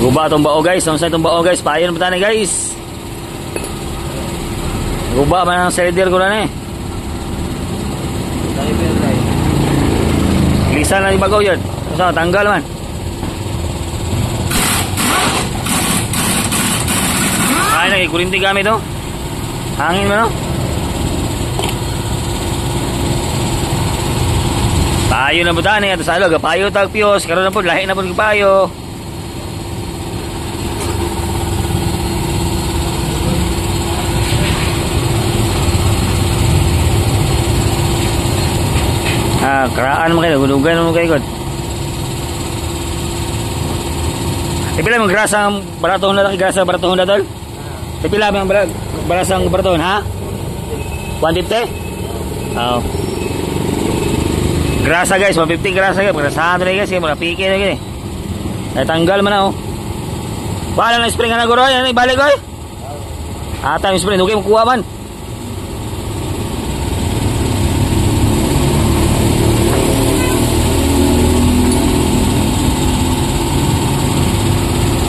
Guba itong bao guys. Ang sa itong bao guys. Payon pa tani guys. Guba man ang cylinder ko na eh. Lisa na yung bagaw yun. So, tanggal man. Ay, nagikurinti gamit oh. Hangin mo no. Payo na butan eh. Ito sa alog. Payo tag piyos. Karoon na po. Lahi na po ng payo. Keraan mo kayo, gudugan mo kayo. Ipila mo grasang baratong na laki, grasa baratong na tol? Ipila mo barasang baratong, ha? 150? Oo. Grasa guys, 150 grasa guys. Grasahan na guys, mga piki na gini. Ay tanggal mo na oh. Bahala na spring na guro, yan ibalik ko eh. Ata yung spring, okay mo kuha man.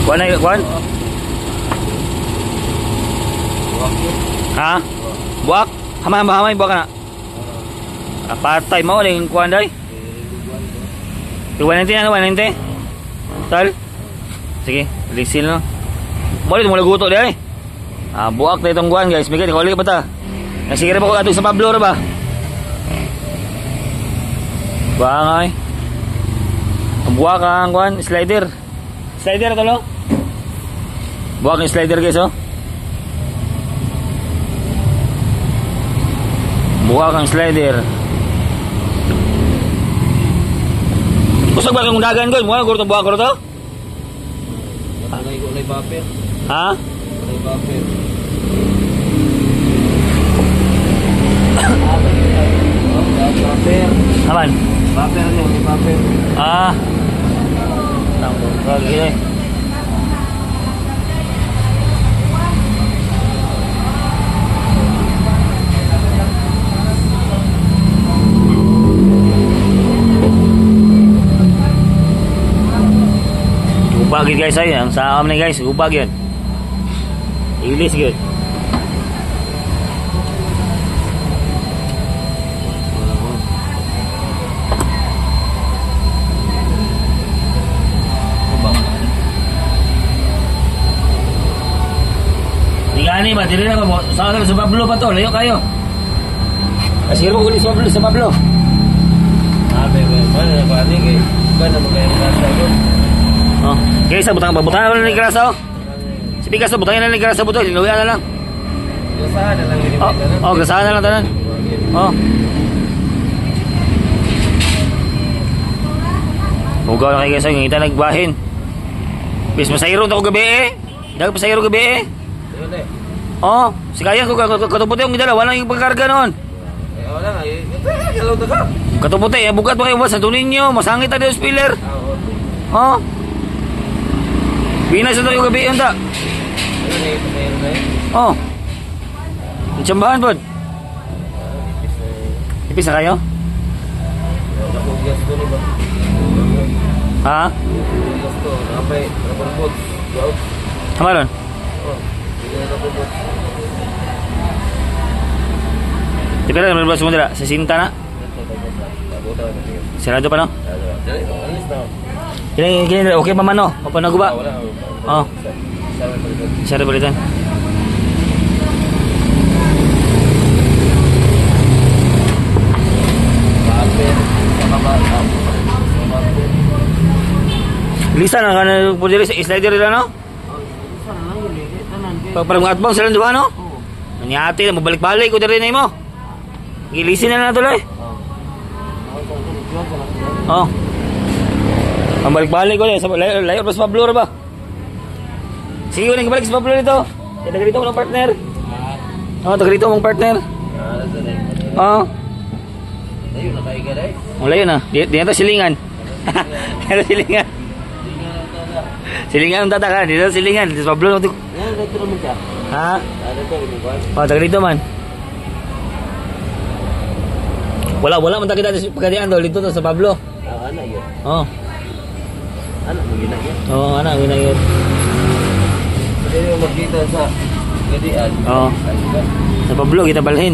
Kuan na kuan? Ha? Buak? Hamay buak na. Patay mo ning kuan day. 190 na 190. Tal. Sige, lisin no. Muli mo laguto day. Buak na itong kuan guys. Migay ko ulit ba ta? Nasigire ba ko ato sa Pablo ra ba? Bangay. Buak ang kuan slider. Slider to lo. Buwag yung slider guys oh. Buwag ang slider. Kusag ba kong dagan guys? Buwag ko buwag ko to. Ulay buffer. Ha? Ulay buffer. Aman? Buffer niya, ulay buffer. Tanggung lagi eh. Gubag yun guys ay. Ang saam na guys. Gubag yun. Ilis yun. Ani ba, dili na ba? Saan sa Pablo pa to? Layo kayo. Asiro ko ni sa Pablo. Mana ba ni kay kana mo kay grasa ko. Oh, guys, butang na ni grasa oh. Si Pikas butang na ni grasa buto, linuya na lang. Grasahan na lang ini. Oh, grasahan na lang tanan. Oh. Ugaw na kay guys, ngita nagbahin. Bis masayro to gabi eh. Dag pasayro gabi eh. Oh, si kaya ko katuputi yung gidala, wala yung pagkarga noon. Wala nga, galaw na ka. Katuputi, bukat mo kayo ba sa tunin nyo, masangit na yung spiller. Oh. Binas ito yung gabi yun ta. Oh. Ang tsambahan po. Ipis na kayo? Ha? Kamaron? Di pala naman mo dira sa sinta na. Sarado pa no? Gini okay pa man no? O pa naguba? Oh. Sarado balitan. Lisa na kana po diri sa slider nila no? Parang atbang sila diba no? Nanyati na mabalik-balik ko diri na mo. Gilisin na tuloy. Oh. Ang balik-balik ko layo pa sa Pablo ba? Sige, nagbalik sa Pablo nito. Kaya nagrito mong partner. Oh, nagrito mong partner. Oh. Layo na kayo gaday. Oh, layo na. Di na silingan. Pero silingan. Silingan ang tatakan. Dito silingan. Sa Pablo nito. Ha? Oh, nagrito man. Wala man kita sa pagkadian daw dito sa Pablo. Anak yun. Oh. Anak mo yun na yun. Oo, anak mo yun na yun. Pwede mo makita sa gadian. Oo. Sa Pablo, kita balhin.